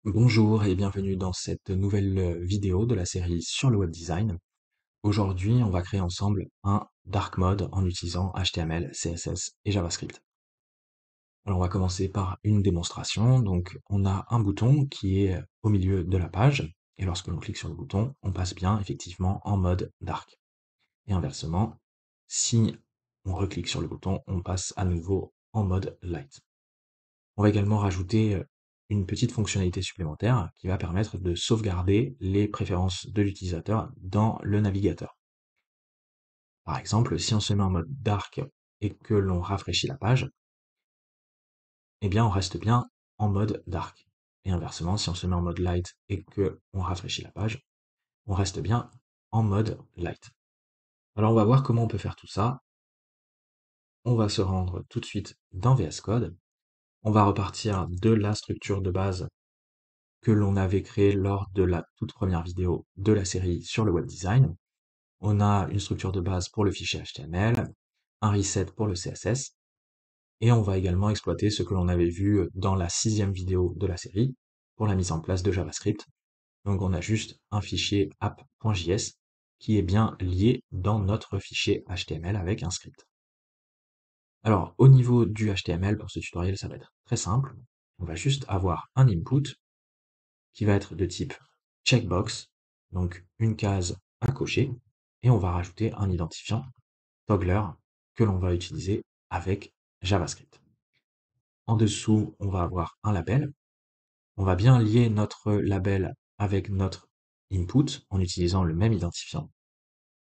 Bonjour et bienvenue dans cette nouvelle vidéo de la série sur le web design. Aujourd'hui, on va créer ensemble un dark mode en utilisant HTML, CSS et JavaScript. Alors, on va commencer par une démonstration. Donc, on a un bouton qui est au milieu de la page et lorsque l'on clique sur le bouton, on passe bien effectivement en mode dark. Et inversement, si on reclique sur le bouton, on passe à nouveau en mode light. On va également rajouter une petite fonctionnalité supplémentaire qui va permettre de sauvegarder les préférences de l'utilisateur dans le navigateur. Par exemple, si on se met en mode dark et que l'on rafraîchit la page, eh bien on reste bien en mode dark. Et inversement, si on se met en mode light et que on rafraîchit la page, on reste bien en mode light. Alors on va voir comment on peut faire tout ça. On va se rendre tout de suite dans VS Code. On va repartir de la structure de base que l'on avait créé lors de la toute première vidéo de la série sur le web design. On a une structure de base pour le fichier HTML, un reset pour le CSS, et on va également exploiter ce que l'on avait vu dans la 6e vidéo de la série pour la mise en place de JavaScript. Donc on a juste un fichier app.js qui est bien lié dans notre fichier HTML avec un script. Alors au niveau du HTML pour ce tutoriel, ça va être très simple. On va juste avoir un input qui va être de type checkbox, donc une case à cocher, et on va rajouter un identifiant toggler que l'on va utiliser avec JavaScript. En dessous, on va avoir un label. On va bien lier notre label avec notre input en utilisant le même identifiant.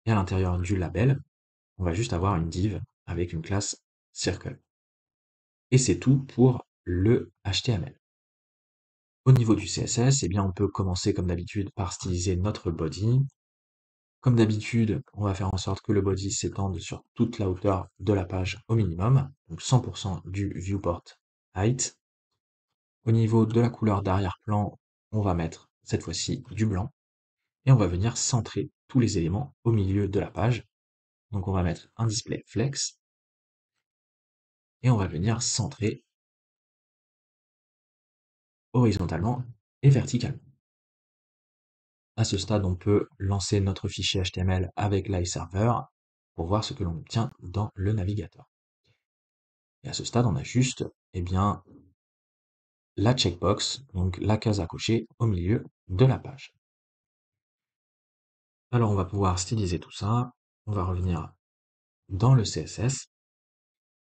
Et à l'intérieur du label, on va juste avoir une div avec une classe circle. Et c'est tout pour le HTML. Au niveau du CSS, eh bien, on peut commencer comme d'habitude par styliser notre body. Comme d'habitude, on va faire en sorte que le body s'étende sur toute la hauteur de la page au minimum, donc 100% du viewport height. Au niveau de la couleur d'arrière-plan, on va mettre cette fois-ci du blanc et on va venir centrer tous les éléments au milieu de la page. Donc on va mettre un display flex et on va venir centrer horizontalement et verticalement. À ce stade, on peut lancer notre fichier HTML avec l'iServer pour voir ce que l'on obtient dans le navigateur. Et à ce stade, on a juste, eh bien, la checkbox, donc la case à cocher au milieu de la page. Alors on va pouvoir styliser tout ça, on va revenir dans le CSS,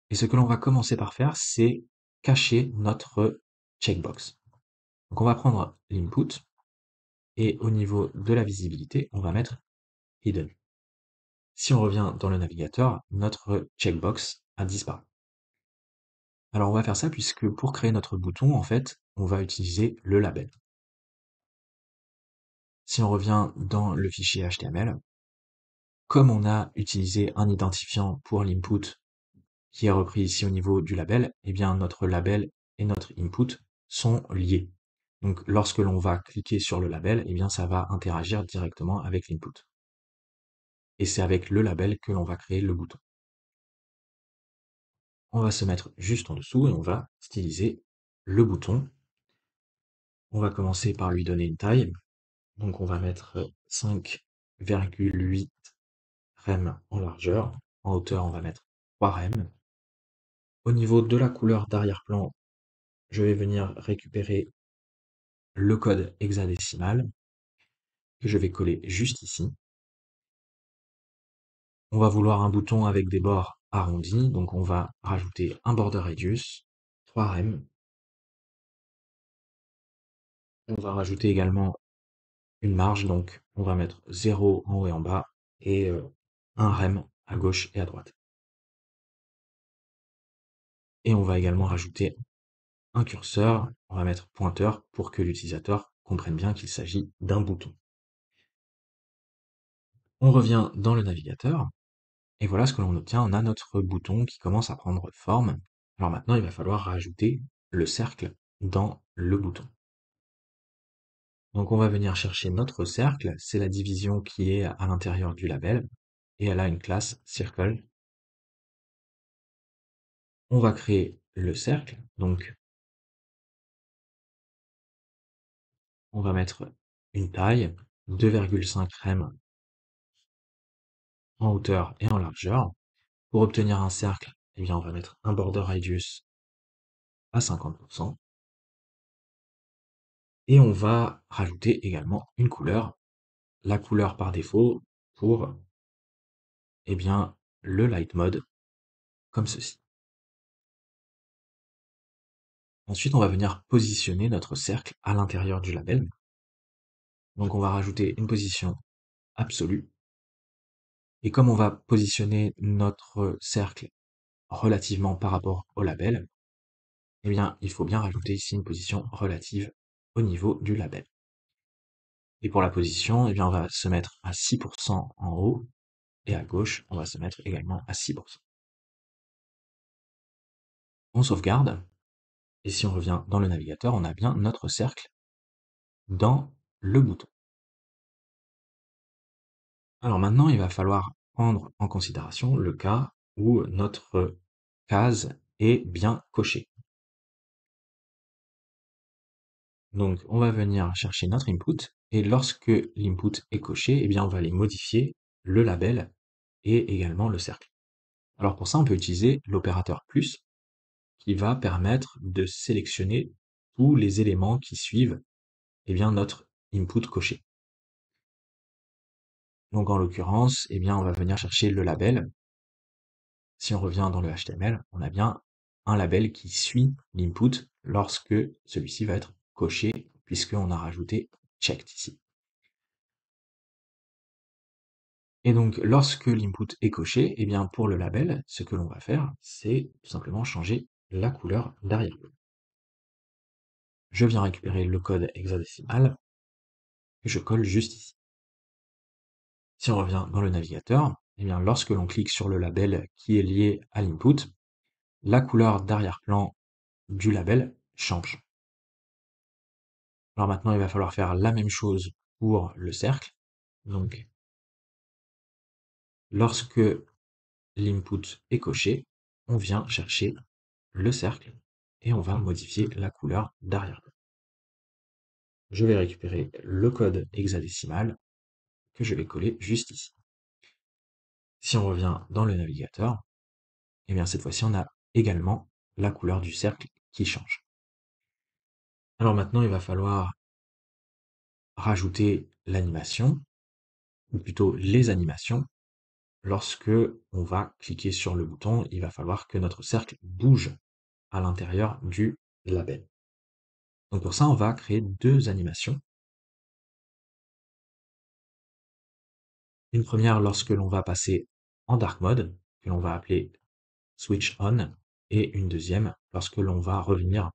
et ce que l'on va commencer par faire, c'est cacher notre checkbox. Donc on va prendre l'input, et au niveau de la visibilité, on va mettre hidden. Si on revient dans le navigateur, notre checkbox a disparu. Alors on va faire ça puisque pour créer notre bouton, en fait, on va utiliser le label. Si on revient dans le fichier HTML, comme on a utilisé un identifiant pour l'input qui est repris ici au niveau du label, eh bien notre label et notre input sont liés. Donc lorsque l'on va cliquer sur le label, eh bien ça va interagir directement avec l'input. Et c'est avec le label que l'on va créer le bouton. On va se mettre juste en dessous et on va styliser le bouton. On va commencer par lui donner une taille. Donc on va mettre 5,8 rem en largeur. En hauteur, on va mettre 3 rem. Au niveau de la couleur d'arrière-plan, je vais venir récupérer le code hexadécimal que je vais coller juste ici. On va vouloir un bouton avec des bords arrondis, donc on va rajouter un border radius, 3 rem. On va rajouter également une marge, donc on va mettre 0 en haut et en bas et un rem à gauche et à droite. Et on va également rajouter un curseur, on va mettre pointeur pour que l'utilisateur comprenne bien qu'il s'agit d'un bouton. On revient dans le navigateur, et voilà ce que l'on obtient. On a notre bouton qui commence à prendre forme. Alors maintenant, il va falloir rajouter le cercle dans le bouton. Donc on va venir chercher notre cercle, c'est la division qui est à l'intérieur du label, et elle a une classe circle. On va créer le cercle, donc On va mettre une taille, 2,5 rem en hauteur et en largeur. Pour obtenir un cercle, eh bien, on va mettre un border radius à 50%. Et on va rajouter également une couleur, la couleur par défaut pour, eh bien, le light mode, comme ceci. Ensuite, on va venir positionner notre cercle à l'intérieur du label. Donc, on va rajouter une position absolue. Et comme on va positionner notre cercle relativement par rapport au label, eh bien, il faut bien rajouter ici une position relative au niveau du label. Et pour la position, eh bien, on va se mettre à 6% en haut, et à gauche, on va se mettre également à 6%. On sauvegarde, et si on revient dans le navigateur, on a bien notre cercle dans le bouton. Alors maintenant, il va falloir prendre en considération le cas où notre case est bien cochée. Donc, on va venir chercher notre input, et lorsque l'input est coché, eh bien, on va aller modifier le label et également le cercle. Alors pour ça, on peut utiliser l'opérateur plus, qui va permettre de sélectionner tous les éléments qui suivent, eh bien, notre input coché. Donc en l'occurrence, eh bien, on va venir chercher le label. Si on revient dans le HTML, on a bien un label qui suit l'input lorsque celui-ci va être coché, puisqu'on a rajouté checked ici. Et donc, lorsque l'input est coché, eh bien, pour le label, ce que l'on va faire, c'est tout simplement changer la couleur d'arrière-plan. Je viens récupérer le code hexadécimal que je colle juste ici. Si on revient dans le navigateur, eh bien, lorsque l'on clique sur le label qui est lié à l'input, la couleur d'arrière-plan du label change. Alors maintenant, il va falloir faire la même chose pour le cercle. Donc, lorsque l'input est coché, on vient chercher le cercle et on va modifier la couleur d'arrière-plan. Je vais récupérer le code hexadécimal que je vais coller juste ici. Si on revient dans le navigateur, et bien cette fois-ci on a également la couleur du cercle qui change. Alors maintenant il va falloir rajouter l'animation, ou plutôt les animations. Lorsque on va cliquer sur le bouton, il va falloir que notre cercle bouge à l'intérieur du label. Donc pour ça on va créer deux animations. Une première lorsque l'on va passer en dark mode, que l'on va appeler switch on, et une deuxième lorsque l'on va revenir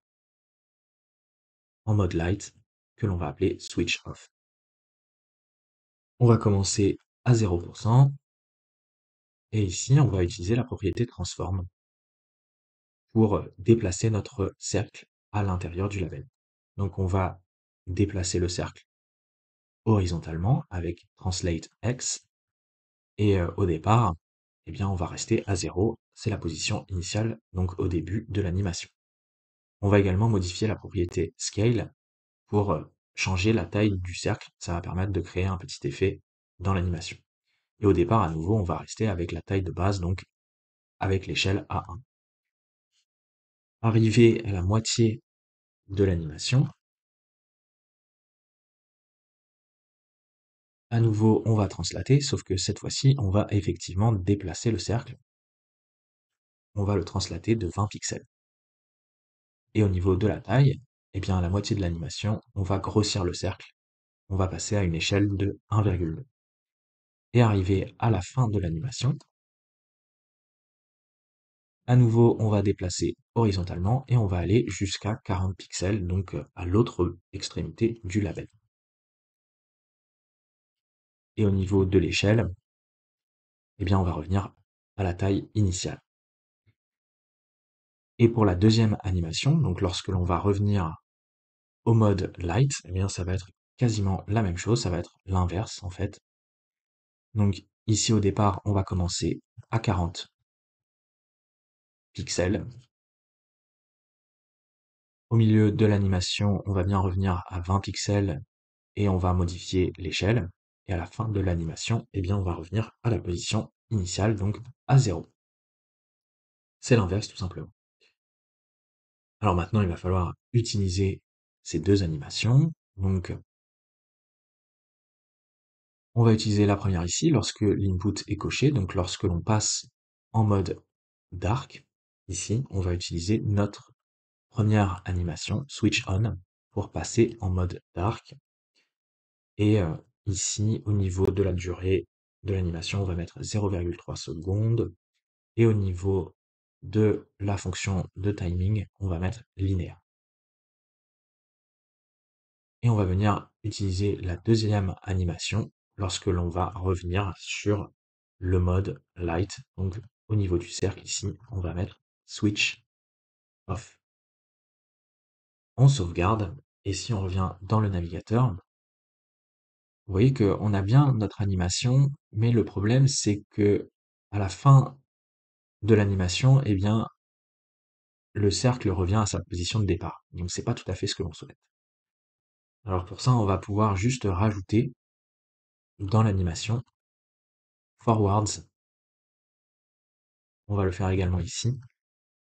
en mode light, que l'on va appeler switch off. On va commencer à 0%, et ici on va utiliser la propriété transform pour déplacer notre cercle à l'intérieur du label. Donc on va déplacer le cercle horizontalement avec translate x, et au départ, eh bien, on va rester à 0, c'est la position initiale, donc au début de l'animation. On va également modifier la propriété scale pour changer la taille du cercle, ça va permettre de créer un petit effet dans l'animation. Et au départ, à nouveau, on va rester avec la taille de base, donc avec l'échelle A1. Arrivé à la moitié de l'animation, à nouveau, on va translater, sauf que cette fois-ci, on va effectivement déplacer le cercle. On va le translater de 20 pixels. Et au niveau de la taille, eh bien, à la moitié de l'animation, on va grossir le cercle. On va passer à une échelle de 1,2. Et arrivé à la fin de l'animation, à nouveau, on va déplacer horizontalement et on va aller jusqu'à 40 pixels, donc à l'autre extrémité du label. Et au niveau de l'échelle, eh bien, on va revenir à la taille initiale. Et pour la deuxième animation, donc lorsque l'on va revenir au mode light, eh bien, ça va être quasiment la même chose, ça va être l'inverse en fait. Donc ici au départ, on va commencer à 40 pixels. Au milieu de l'animation, on va bien revenir à 20 pixels et on va modifier l'échelle. Et à la fin de l'animation, eh bien, on va revenir à la position initiale, donc à 0. C'est l'inverse tout simplement. Alors maintenant, il va falloir utiliser ces deux animations. Donc, on va utiliser la première ici lorsque l'input est coché, donc lorsque l'on passe en mode dark. Ici, on va utiliser notre première animation, switch on, pour passer en mode dark. Et ici, au niveau de la durée de l'animation, on va mettre 0,3 secondes. Et au niveau de la fonction de timing, on va mettre linéaire. Et on va venir utiliser la deuxième animation lorsque l'on va revenir sur le mode light. Donc au niveau du cercle ici, on va mettre switch off. On sauvegarde et si on revient dans le navigateur, vous voyez qu'on a bien notre animation, mais le problème c'est que à la fin de l'animation, eh bien, le cercle revient à sa position de départ. Donc c'est pas tout à fait ce que l'on souhaite. Alors pour ça, on va pouvoir juste rajouter dans l'animation forwards. On va le faire également ici.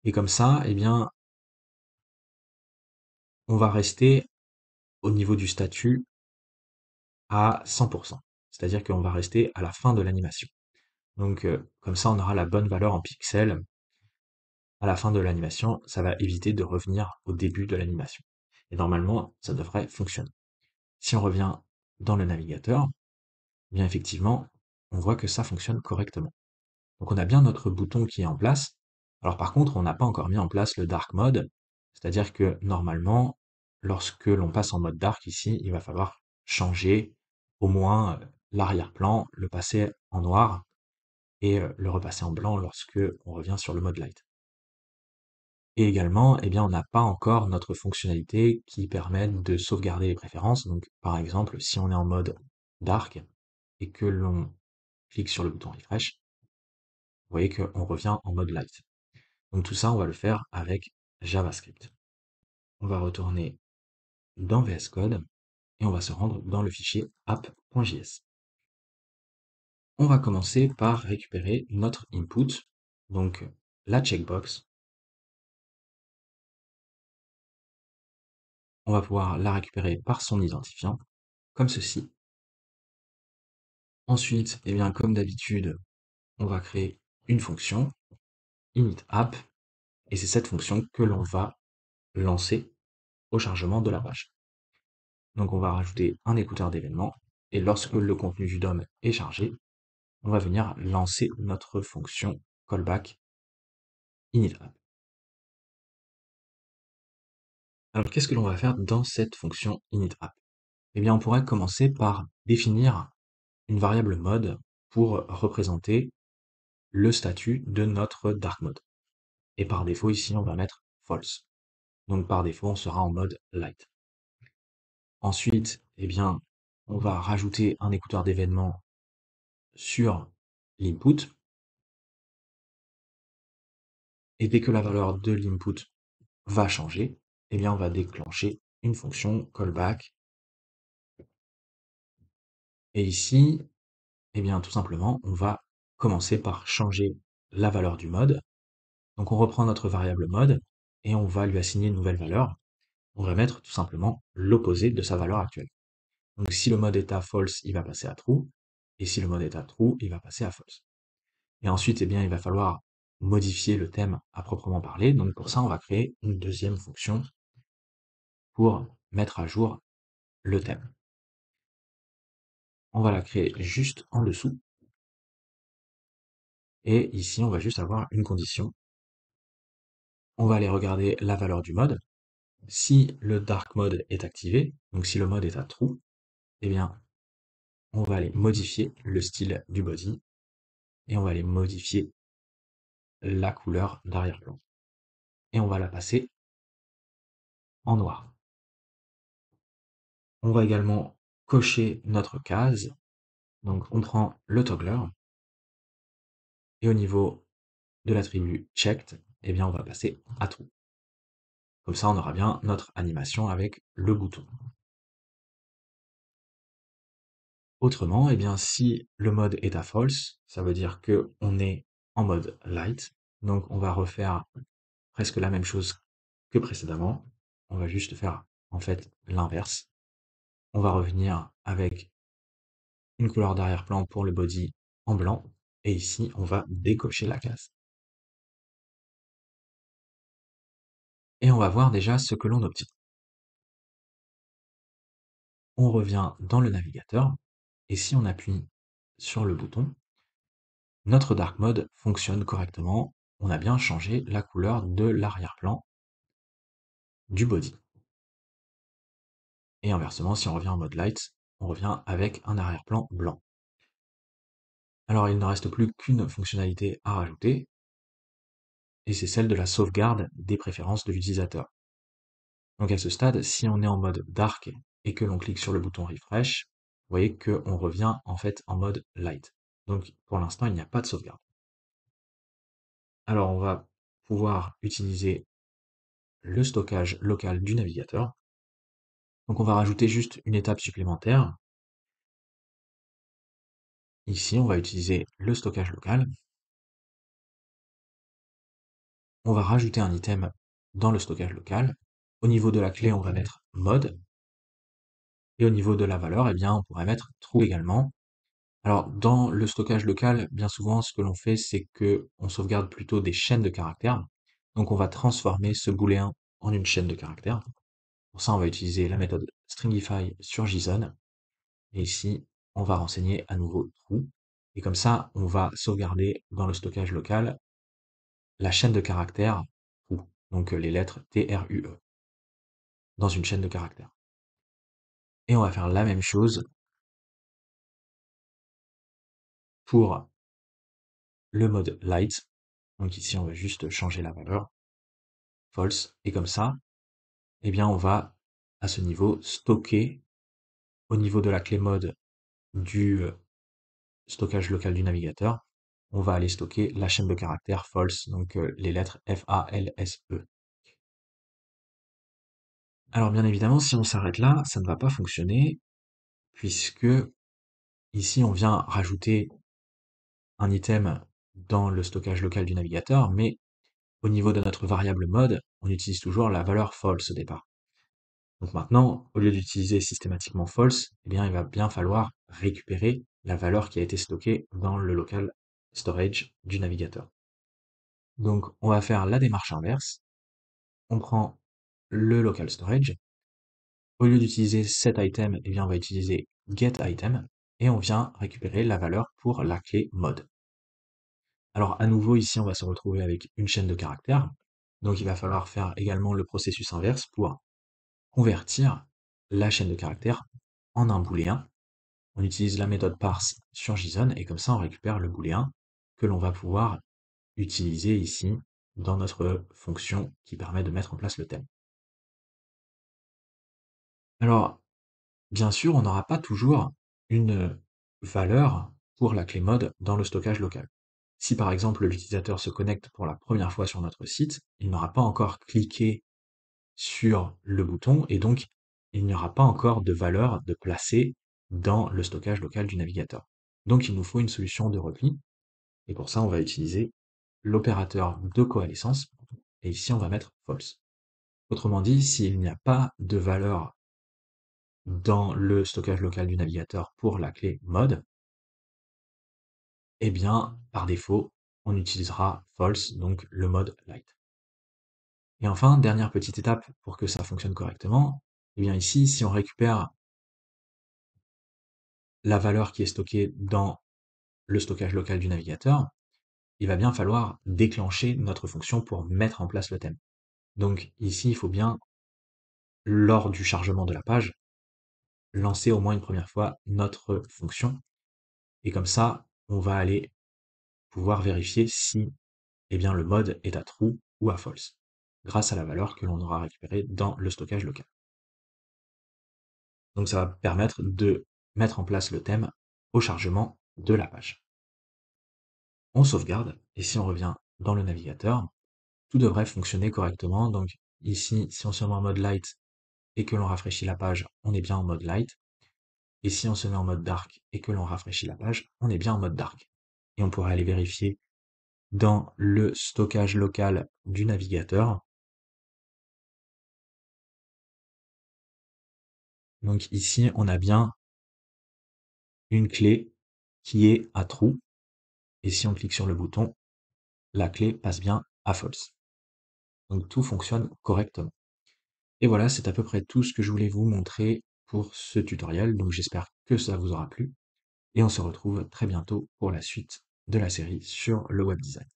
Et comme ça, eh bien, on va rester au niveau du statut à 100%. C'est-à-dire qu'on va rester à la fin de l'animation. Donc comme ça, on aura la bonne valeur en pixels à la fin de l'animation. Ça va éviter de revenir au début de l'animation. Et normalement, ça devrait fonctionner. Si on revient dans le navigateur, eh bien effectivement, on voit que ça fonctionne correctement. Donc on a bien notre bouton qui est en place. Alors par contre, on n'a pas encore mis en place le dark mode, c'est-à-dire que normalement, lorsque l'on passe en mode dark ici, il va falloir changer au moins l'arrière-plan, le passer en noir et le repasser en blanc lorsque on revient sur le mode light. Et également, eh bien, on n'a pas encore notre fonctionnalité qui permet de sauvegarder les préférences. Donc par exemple, si on est en mode dark et que l'on clique sur le bouton refresh, vous voyez qu'on revient en mode light. Donc tout ça, on va le faire avec JavaScript. On va retourner dans VS Code et on va se rendre dans le fichier app.js. On va commencer par récupérer notre input, donc la checkbox. On va pouvoir la récupérer par son identifiant, comme ceci. Ensuite, eh bien, comme d'habitude, on va créer une fonction, initApp, et c'est cette fonction que l'on va lancer au chargement de la page. Donc on va rajouter un écouteur d'événements, et lorsque le contenu du DOM est chargé, on va venir lancer notre fonction callback initApp. Alors qu'est-ce que l'on va faire dans cette fonction initApp? Eh bien on pourrait commencer par définir une variable mode pour représenter le statut de notre dark mode. Et par défaut ici on va mettre false. Donc par défaut on sera en mode light. Ensuite, eh bien, on va rajouter un écouteur d'événements sur l'input. Et dès que la valeur de l'input va changer, eh bien, on va déclencher une fonction callback. Et ici, eh bien, tout simplement, on va commencer par changer la valeur du mode. Donc, on reprend notre variable mode et on va lui assigner une nouvelle valeur. On va mettre tout simplement l'opposé de sa valeur actuelle. Donc, si le mode est à false, il va passer à true. Et si le mode est à true, il va passer à false. Et ensuite, eh bien, il va falloir modifier le thème à proprement parler. Donc, pour ça, on va créer une deuxième fonction pour mettre à jour le thème. On va la créer juste en dessous. Et ici, on va juste avoir une condition. On va aller regarder la valeur du mode. Si le dark mode est activé, donc si le mode est à true, eh bien, on va aller modifier le style du body et on va aller modifier la couleur d'arrière-plan. Et on va la passer en noir. On va également cocher notre case. Donc on prend le toggler et au niveau de l'attribut checked, eh bien on va passer à true. Comme ça on aura bien notre animation avec le bouton. Autrement, eh bien, si le mode est à false, ça veut dire que on est en mode light. Donc, on va refaire presque la même chose que précédemment. On va juste faire, en fait, l'inverse. On va revenir avec une couleur d'arrière-plan pour le body en blanc. Et ici, on va décocher la case. Et on va voir déjà ce que l'on obtient. On revient dans le navigateur. Et si on appuie sur le bouton, notre dark mode fonctionne correctement. On a bien changé la couleur de l'arrière-plan du body. Et inversement, si on revient en mode light, on revient avec un arrière-plan blanc. Alors il ne reste plus qu'une fonctionnalité à rajouter, et c'est celle de la sauvegarde des préférences de l'utilisateur. Donc à ce stade, si on est en mode dark et que l'on clique sur le bouton refresh, vous voyez qu'on revient en fait en mode light. Donc pour l'instant, il n'y a pas de sauvegarde. Alors on va pouvoir utiliser le stockage local du navigateur. Donc on va rajouter juste une étape supplémentaire. Ici, on va utiliser le stockage local. On va rajouter un item dans le stockage local. Au niveau de la clé, on va mettre mode. Et au niveau de la valeur, eh bien, on pourrait mettre true également. Alors, dans le stockage local, bien souvent, ce que l'on fait, c'est que on sauvegarde plutôt des chaînes de caractères. Donc, on va transformer ce booléen en une chaîne de caractères. Pour ça, on va utiliser la méthode stringify sur JSON. Et ici, on va renseigner à nouveau true. Et comme ça, on va sauvegarder dans le stockage local la chaîne de caractères true. Donc, les lettres TRUE dans une chaîne de caractères. Et on va faire la même chose pour le mode light. Donc ici, on va juste changer la valeur false. Et comme ça, eh bien, on va, à ce niveau, stocker au niveau de la clé mode du stockage local du navigateur. On va aller stocker la chaîne de caractères false, donc les lettres FALSE. Alors bien évidemment, si on s'arrête là, ça ne va pas fonctionner, puisque ici, on vient rajouter un item dans le stockage local du navigateur, mais au niveau de notre variable mode, on utilise toujours la valeur false au départ. Donc maintenant, au lieu d'utiliser systématiquement false, eh bien, il va bien falloir récupérer la valeur qui a été stockée dans le local storage du navigateur. Donc, on va faire la démarche inverse. On prend le local storage. Au lieu d'utiliser setItem, eh bien, on va utiliser getItem et on vient récupérer la valeur pour la clé mode. Alors, à nouveau, ici, on va se retrouver avec une chaîne de caractères. Donc, il va falloir faire également le processus inverse pour convertir la chaîne de caractères en un booléen. On utilise la méthode parse sur JSON et comme ça, on récupère le booléen que l'on va pouvoir utiliser ici dans notre fonction qui permet de mettre en place le thème. Alors, bien sûr, on n'aura pas toujours une valeur pour la clé mode dans le stockage local. Si par exemple l'utilisateur se connecte pour la première fois sur notre site, il n'aura pas encore cliqué sur le bouton et donc il n'y aura pas encore de valeur de placer dans le stockage local du navigateur. Donc il nous faut une solution de repli et pour ça on va utiliser l'opérateur de coalescence et ici on va mettre false. Autrement dit, s'il n'y a pas de valeur dans le stockage local du navigateur pour la clé mode, eh bien, par défaut, on utilisera false, donc le mode light. Et enfin, dernière petite étape pour que ça fonctionne correctement, eh bien ici, si on récupère la valeur qui est stockée dans le stockage local du navigateur, il va bien falloir déclencher notre fonction pour mettre en place le thème. Donc ici, il faut bien, lors du chargement de la page, lancer au moins une première fois notre fonction. Et comme ça, on va aller pouvoir vérifier si eh bien, le mode est à true ou à false, grâce à la valeur que l'on aura récupérée dans le stockage local. Donc ça va permettre de mettre en place le thème au chargement de la page. On sauvegarde, et si on revient dans le navigateur, tout devrait fonctionner correctement. Donc ici, si on se met en mode light et que l'on rafraîchit la page, on est bien en mode light. Et si on se met en mode dark et que l'on rafraîchit la page, on est bien en mode dark. Et on pourrait aller vérifier dans le stockage local du navigateur. Donc ici, on a bien une clé qui est à true. Et si on clique sur le bouton, la clé passe bien à false. Donc tout fonctionne correctement. Et voilà, c'est à peu près tout ce que je voulais vous montrer pour ce tutoriel. Donc j'espère que ça vous aura plu. Et on se retrouve très bientôt pour la suite de la série sur le web design.